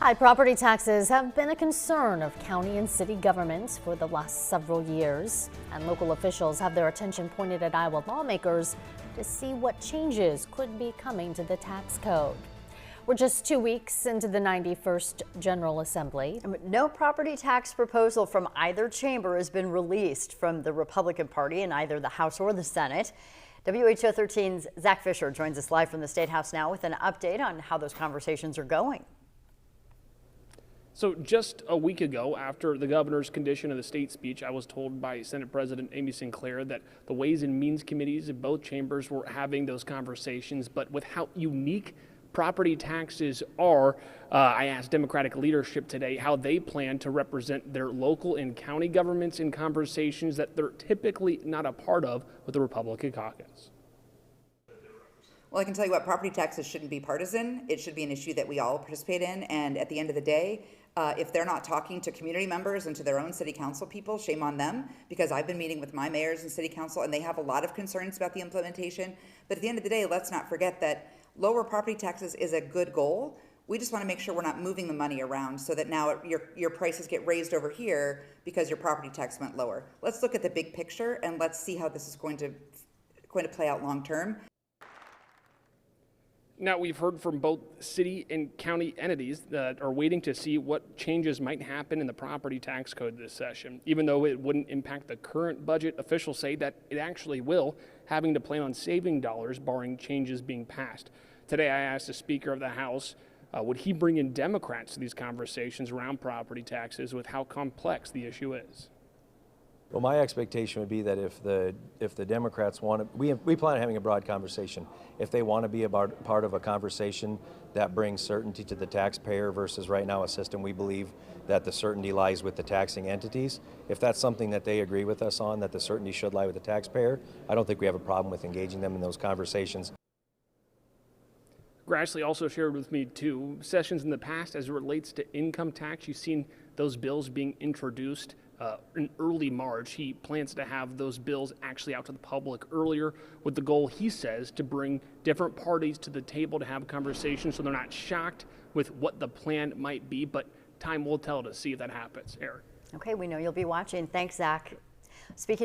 High property taxes have been a concern of county and city governments for the last several years, and local officials have their attention pointed at Iowa lawmakers to see what changes could be coming to the tax code. We're just 2 weeks into the 91st General Assembly. No property tax proposal from either chamber has been released from the Republican Party in either the House or the Senate. WHO 13's Zach Fisher joins us live from the State House now with an update on how those conversations are going. So just a week ago, after the governor's condition of the state speech, I was told by Senate President Amy Sinclair that the Ways and Means committees in both chambers were having those conversations. But with how unique property taxes are, I asked Democratic leadership today how they plan to represent their local and county governments in conversations that they're typically not a part of with the Republican caucus. Well, I can tell you what, property taxes shouldn't be partisan. It should be an issue that we all participate in. And at the end of the day, if they're not talking to community members and to their own city council people, shame on them, because I've been meeting with my mayors and city council and they have a lot of concerns about the implementation. But at the end of the day, let's not forget that lower property taxes is a good goal. We just want to make sure we're not moving the money around so that now your prices get raised over here because your property tax went lower. Let's look at the big picture and let's see how this is going to play out long term. Now, we've heard from both city and county entities that are waiting to see what changes might happen in the property tax code this session. Even though it wouldn't impact the current budget, officials say that it actually will, having to plan on saving dollars barring changes being passed. Today, I asked the Speaker of the House, would he bring in Democrats to these conversations around property taxes with how complex the issue is? Well, my expectation would be that if the Democrats want to, we plan on having a broad conversation. If they want to be part of a conversation that brings certainty to the taxpayer versus right now a system we believe that the certainty lies with the taxing entities, if that's something that they agree with us on, that the certainty should lie with the taxpayer, I don't think we have a problem with engaging them in those conversations. Grassley also shared with me two sessions in the past as it relates to income tax. You've seen those bills being introduced in early March. He plans to have those bills actually out to the public earlier with the goal, he says, to bring different parties to the table to have a conversation so they're not shocked with what the plan might be, but time will tell to see if that happens. Eric. Okay, we know you'll be watching. Thanks, Zach. Speaking